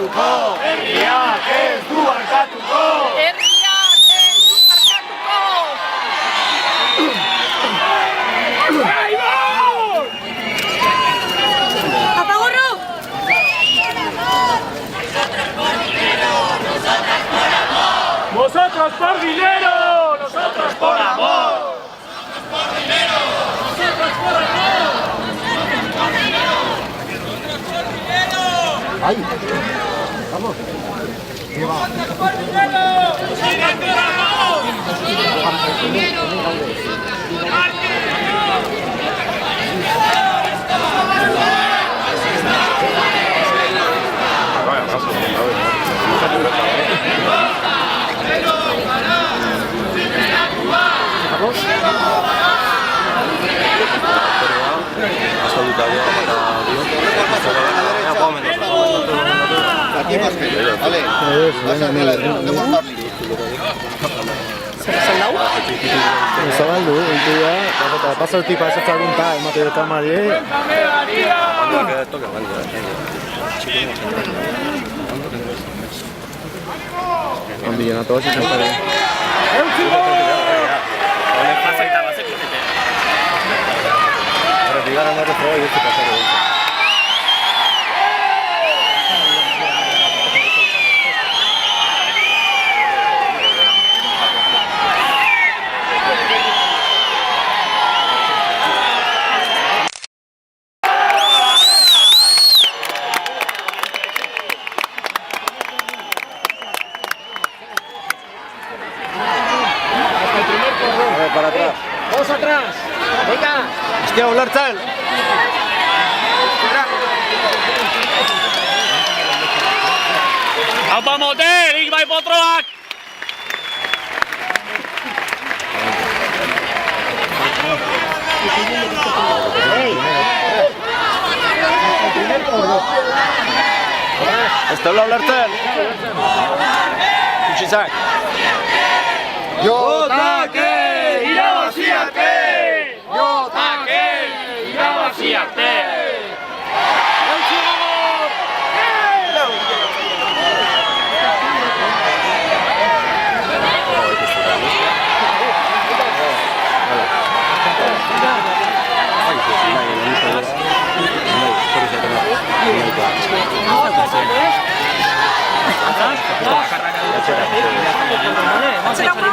barkatuko! Herriak ez du barkatuko! Herriak ez du barkatuko! ¡Apagorro! ¡Nosotros por dinero! ¡Nosotros por amor! ¡Ay! ¡Vamos! Zabaldu, entzia, eta pasautik pasatzen ta, emate kamari. Ondi llena todo ese campare. Pero digan no te fue y este pasa de vuelta. Para atrás. ¡Vamos atrás! ¡Venga! Hostia, ulertzen! ¡Aupa motel! ¡Ik bai potroak! Ez da ulertzen! Kutsizak! ¡Jotake! ¡Irabaziate! ¡Jotake! ¡Irabaziate!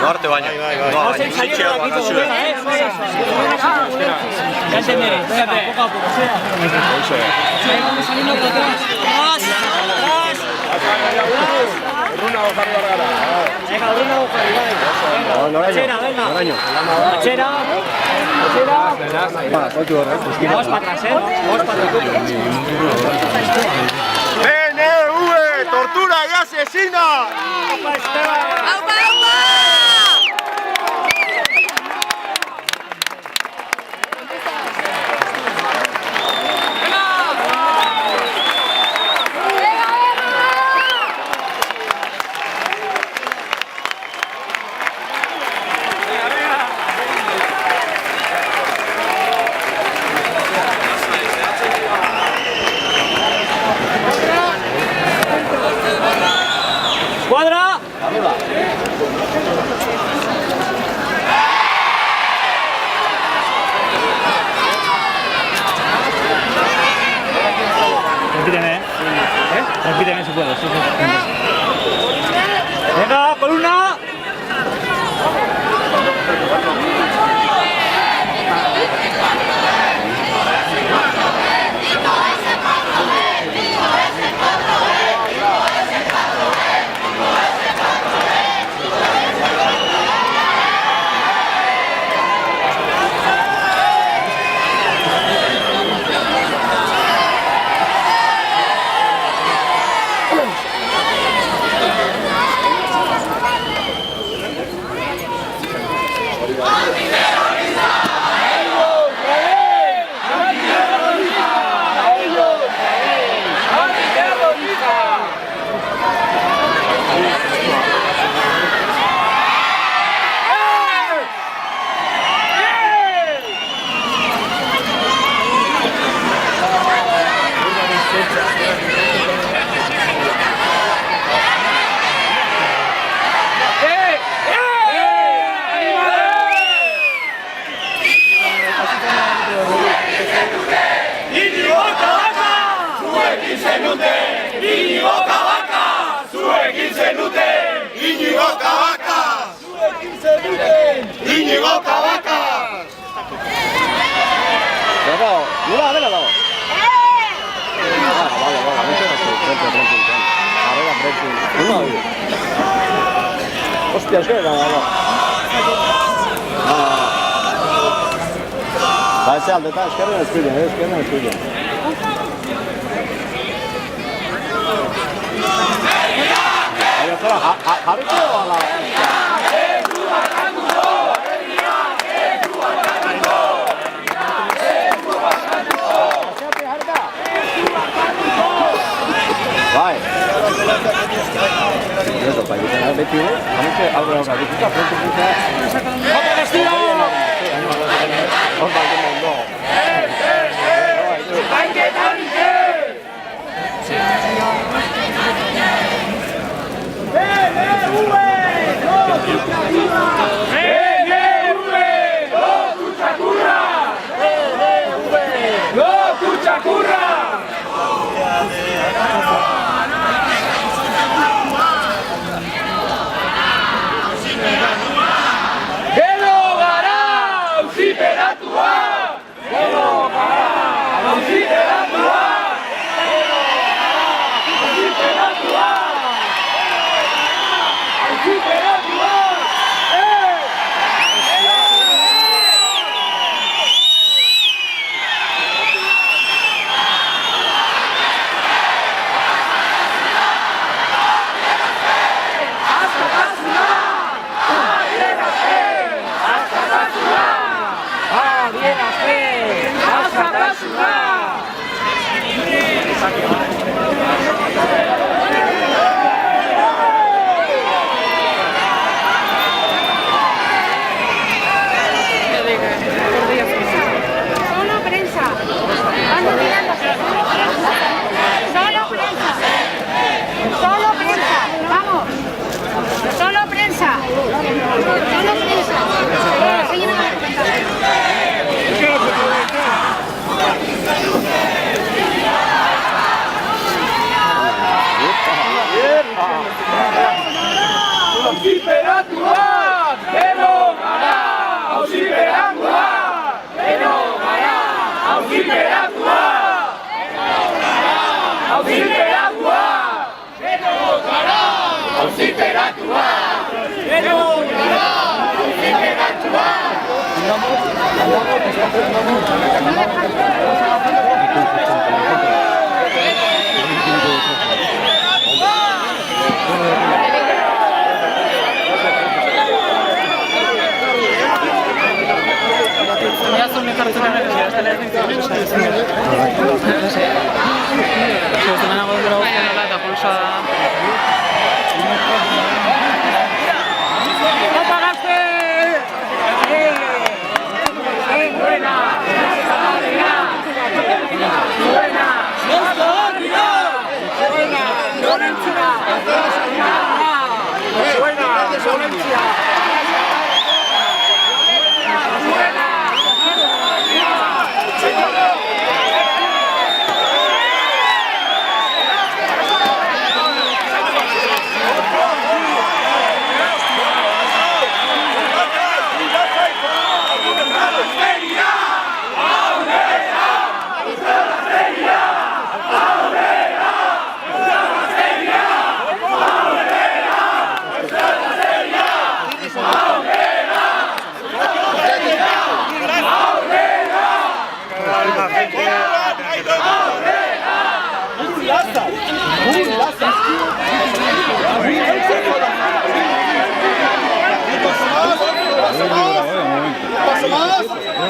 Norte baina. PNV, tortura y asesina. ¡Aupa, aupa! ¡Cuadra! Íñigo Cabacas. Luego, mira, a ver, luego. Vale, tranquilo. Uno. Hostia, es que no. Vai ser al detalle, es que no es tuyo. Ahí está, ¿harito o a la...? Vai! Eso, para que tenga el vestido, vamos a abrir una visita, pronto quizá... ¡Vamos, Castillo! ¡Hay que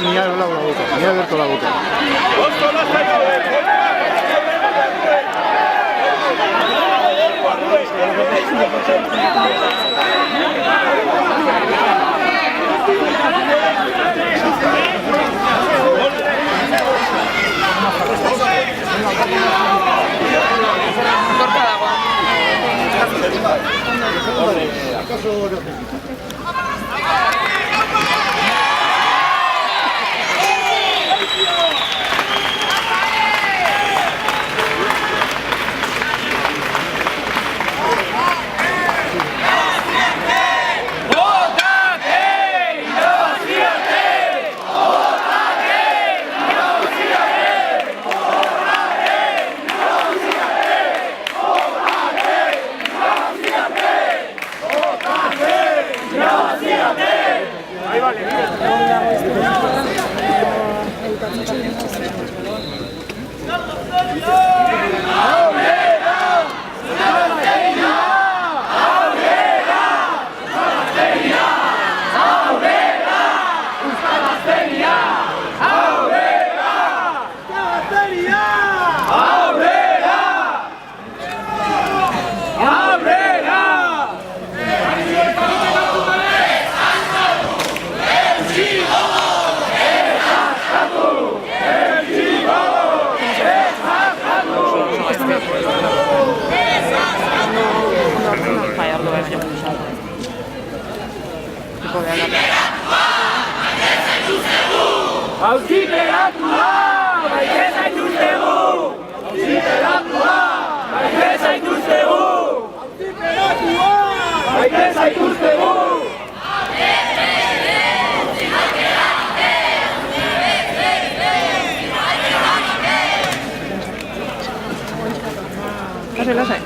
Ni he abierto la boca. Auziteratua, maite zaituztegu! Auziteratua, maite zaituztegu! Auziteratua, maite zaituztegu! Lasai.